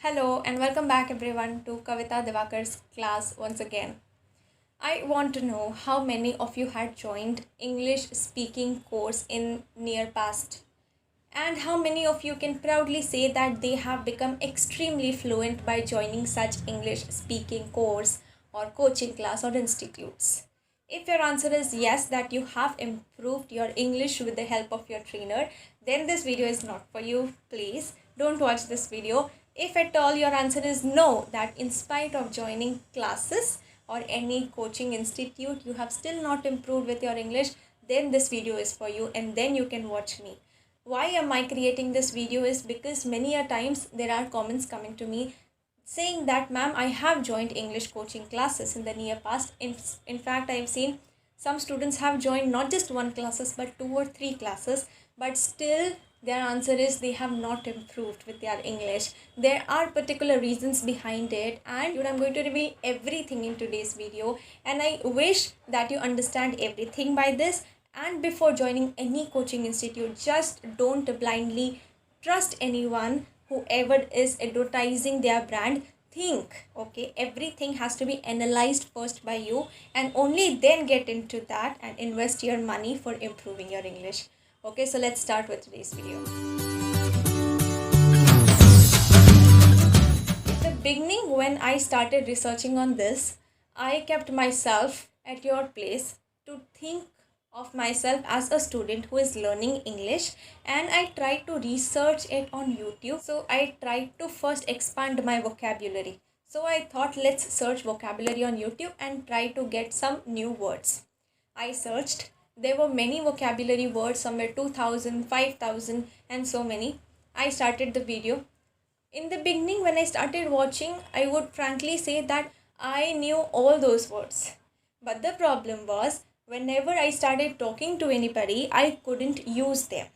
Hello and welcome back everyone to Kavita Diwakar's class once again. I want to know how many of you had joined English speaking course in near past and how many of you can proudly say that they have become extremely fluent by joining such English speaking course or coaching class or institutes. If your answer is yes, that you have improved your English with the help of your trainer, then this video is not for you. Please don't watch this video. If at all your answer is no, that in spite of joining classes or any coaching institute, you have still not improved with your English, then this video is for you and then you can watch me. Why am I creating this video is because many a times there are comments coming to me saying that ma'am, I have joined English coaching classes in the near past. In fact, I've seen some students have joined not just one classes but two or three classes, but still their answer is they have not improved with their English. There are particular reasons behind it and I'm going to reveal everything in today's video, and I wish that you understand everything by this. And before joining any coaching institute, just don't blindly trust anyone, whoever is advertising their brand. Think, okay, everything has to be analyzed first by you and only then get into that and invest your money for improving your English. Okay, so let's start with today's video. At the beginning, when I started researching on this, I kept myself at your place to think of myself as a student who is learning English, and I tried to research it on YouTube. So I tried to first expand my vocabulary. So I thought, let's search vocabulary on YouTube and try to get some new words. I searched. There were many vocabulary words, somewhere 2000, 5000 and so many. I started the video. In the beginning, when I started watching, I would frankly say that I knew all those words. But the problem was, whenever I started talking to anybody, I couldn't use them.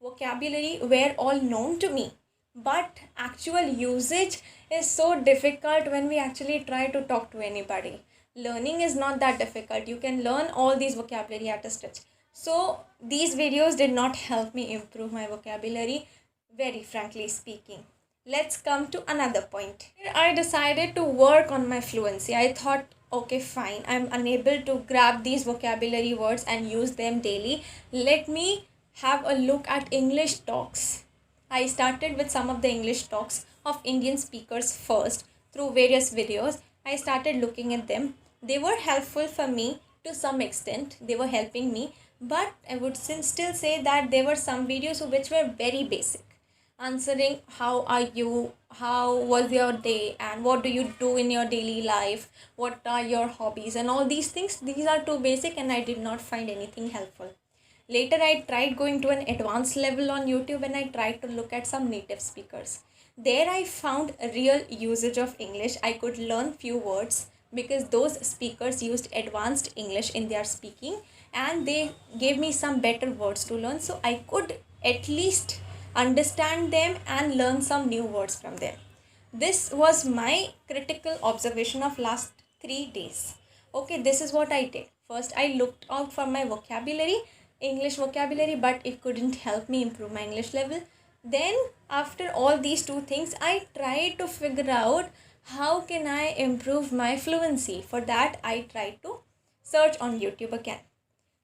Vocabulary were all known to me, but actual usage is so difficult when we actually try to talk to anybody. Learning is not that difficult. You can learn all these vocabulary at a stretch. So these videos did not help me improve my vocabulary, very frankly speaking. Let's come to another point. Here I decided to work on my fluency. I thought, okay, fine, I'm unable to grab these vocabulary words and use them daily. Let me have a look at English talks. I started with some of the English talks of Indian speakers first through various videos. I started looking at them. They were helpful for me to some extent. They were helping me, but I would still say that there were some videos which were very basic, answering how are you, how was your day, and what do you do in your daily life, what are your hobbies, and all these things. These are too basic and I did not find anything helpful. Later I tried going to an advanced level on YouTube and I tried to look at some native speakers. There I found a real usage of English. I could learn few words because those speakers used advanced English in their speaking and they gave me some better words to learn, so I could at least understand them and learn some new words from them. This was my critical observation of last 3 days. Okay, this is what I did. First, I looked out for my vocabulary, English vocabulary, but it couldn't help me improve my English level. Then, after all these two things, I tried to figure out how can I improve my fluency. For that, I tried to search on YouTube again.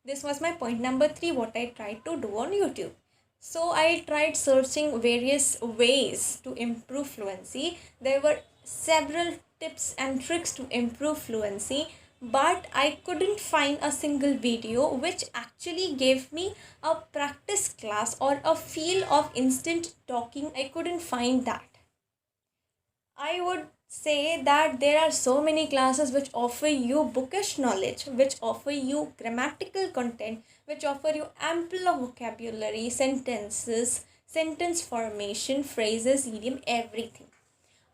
This was my point number 3, what I tried to do on YouTube. So I tried searching various ways to improve fluency. There were several tips and tricks to improve fluency, but I couldn't find a single video which actually gave me a practice class or a feel of instant talking. I couldn't find that. I would say that there are so many classes which offer you bookish knowledge, which offer you grammatical content, which offer you ample of vocabulary, sentences, sentence formation, phrases, idiom, everything.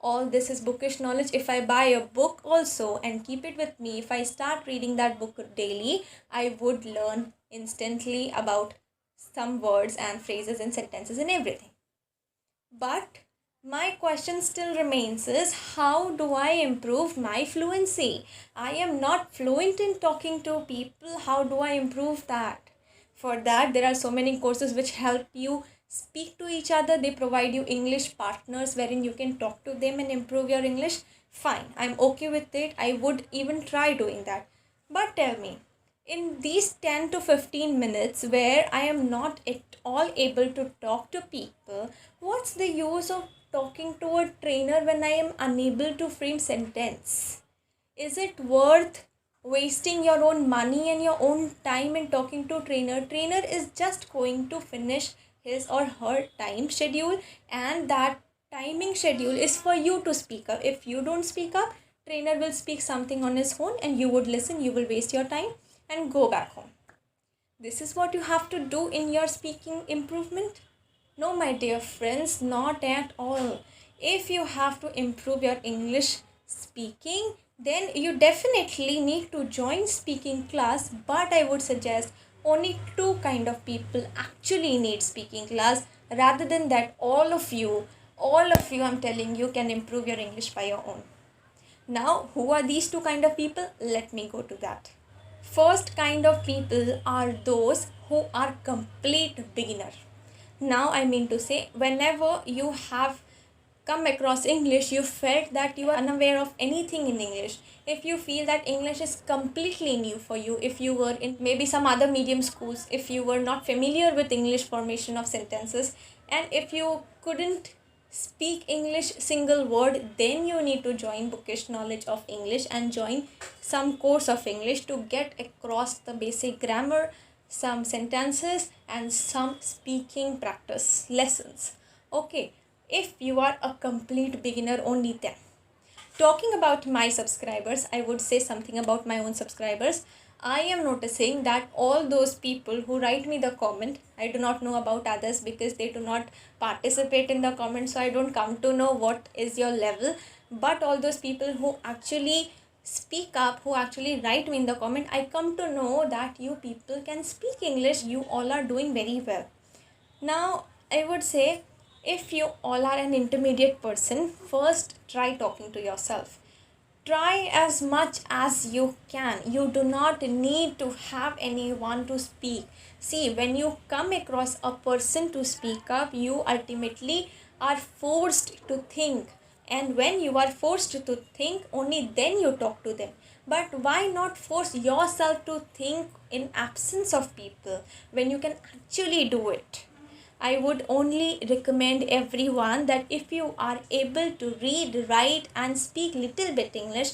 All this is bookish knowledge. If I buy a book also and keep it with me, if I start reading that book daily, I would learn instantly about some words and phrases and sentences and everything. But my question still remains is, how do I improve my fluency? I am not fluent in talking to people. How do I improve that? For that, there are so many courses which help you speak to each other, they provide you English partners wherein you can talk to them and improve your English, fine, I'm okay with it. I would even try doing that. But tell me, in these 10 to 15 minutes where I am not at all able to talk to people, what's the use of talking to a trainer when I am unable to frame sentence? Is it worth wasting your own money and your own time in talking to trainer is just going to finish his or her time schedule, and that timing schedule is for you to speak up. If you don't speak up, trainer will speak something on his phone and you would listen, you will waste your time and go back home. This is what you have to do in your speaking improvement? No, my dear friends, not at all. If you have to improve your English speaking, then you definitely need to join speaking class, but I would suggest only two kind of people actually need speaking class. Rather than that, all of you, I'm telling you, can improve your English by your own. Now, who are these two kind of people? Let me go to that. First kind of people are those who are complete beginner. Now I mean to say, whenever you have come across English, you felt that you are unaware of anything in English. If you feel that English is completely new for you, if you were in maybe some other medium schools, if you were not familiar with English formation of sentences, and if you couldn't speak English single word, then you need to join bookish knowledge of English and join some course of English to get across the basic grammar, some sentences and some speaking practice lessons. Okay, if you are a complete beginner, only then. Talking about my subscribers, I would say something about my own subscribers. I am noticing that all those people who write me the comment, I do not know about others because they do not participate in the comment, so I don't come to know what is your level. But all those people who actually speak up, who actually write me in the comment, I come to know that you people can speak English. You all are doing very well. Now, I would say, if you all are an intermediate person, first try talking to yourself. Try as much as you can. You do not need to have anyone to speak. See, when you come across a person to speak up, you ultimately are forced to think. And when you are forced to think, only then you talk to them. But why not force yourself to think in absence of people when you can actually do it? I would only recommend everyone that if you are able to read, write and speak little bit English,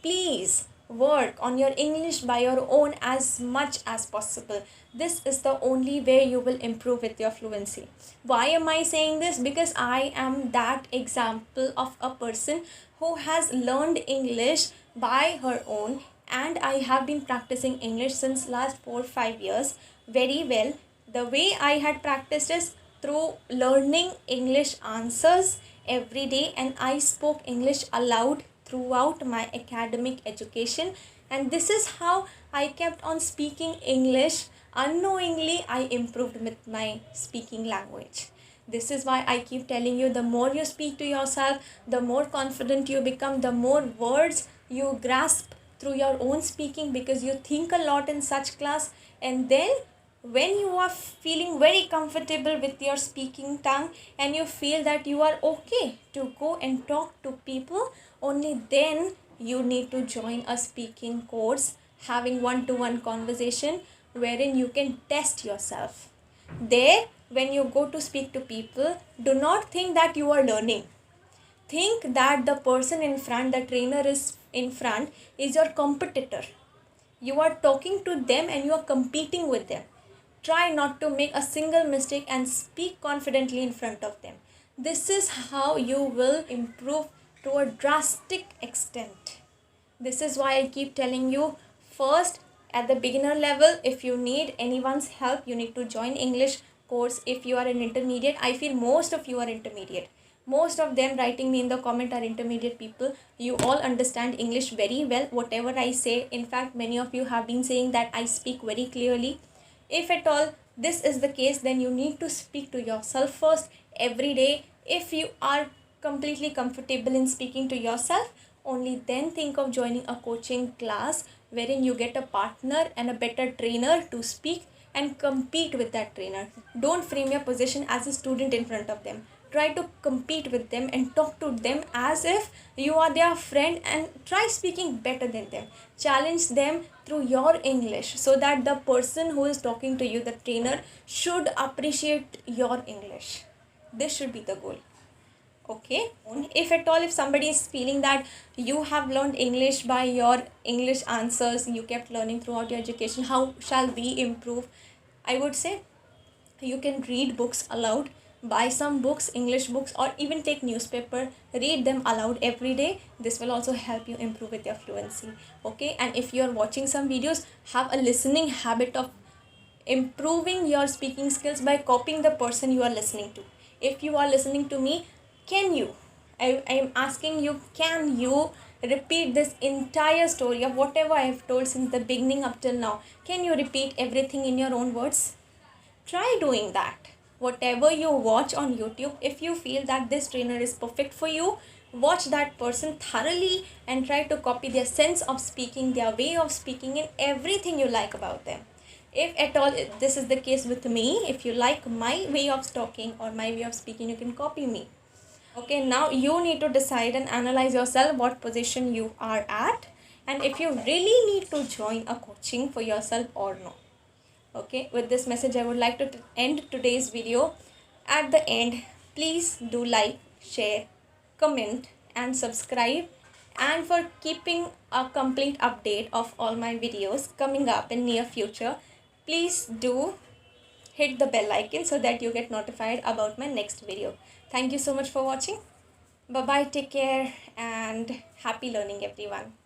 please work on your English by your own as much as possible. This is the only way you will improve with your fluency. Why am I saying this? Because I am that example of a person who has learned English by her own, and I have been practicing English since last 4-5 years very well. The way I had practiced is through learning English answers every day, and I spoke English aloud throughout my academic education, and this is how I kept on speaking English. Unknowingly, I improved with my speaking language. This is why I keep telling you, the more you speak to yourself, the more confident you become, the more words you grasp through your own speaking, because you think a lot in such class. And then when you are feeling very comfortable with your speaking tongue and you feel that you are okay to go and talk to people, only then you need to join a speaking course, having one-to-one conversation wherein you can test yourself. There, when you go to speak to people, do not think that you are learning. Think that the person in front, the trainer is in front, is your competitor. You are talking to them and you are competing with them. Try not to make a single mistake and speak confidently in front of them. This is how you will improve to a drastic extent. This is why I keep telling you, first at the beginner level, if you need anyone's help, you need to join English course. If you are an intermediate, I feel most of you are intermediate. Most of them writing me in the comment are intermediate people. You all understand English very well, whatever I say. In fact, many of you have been saying that I speak very clearly. If at all this is the case, then you need to speak to yourself first every day. If you are completely comfortable in speaking to yourself, only then think of joining a coaching class wherein you get a partner and a better trainer to speak, and compete with that trainer. Don't frame your position as a student in front of them. Try to compete with them and talk to them as if you are their friend, and try speaking better than them. Challenge them through your English so that the person who is talking to you, the trainer, should appreciate your English. This should be the goal. Okay, if at all, if somebody is feeling that you have learned English by your English answers you kept learning throughout your education, how shall we improve? I would say you can read books aloud, buy some books, English books, or even take newspaper, read them aloud every day. This will also help you improve with your fluency. Okay, and if you are watching some videos, have a listening habit of improving your speaking skills by copying the person you are listening to. If you are listening to me, can you, I am asking you, can you repeat this entire story of whatever I have told since the beginning up till now? Can you repeat everything in your own words? Try doing that. Whatever you watch on YouTube, if you feel that this trainer is perfect for you, watch that person thoroughly and try to copy their sense of speaking, their way of speaking, and everything you like about them. If at all this is the case with me, if you like my way of talking or my way of speaking, you can copy me. Okay, now you need to decide and analyze yourself what position you are at, and if you really need to join a coaching for yourself or no. Okay, with this message I would like to end today's video. At the end, please do like, share, comment and subscribe, and for keeping a complete update of all my videos coming up in near future, please do hit the bell icon so that you get notified about my next video. Thank you so much for watching. Bye bye, take care, and happy learning everyone.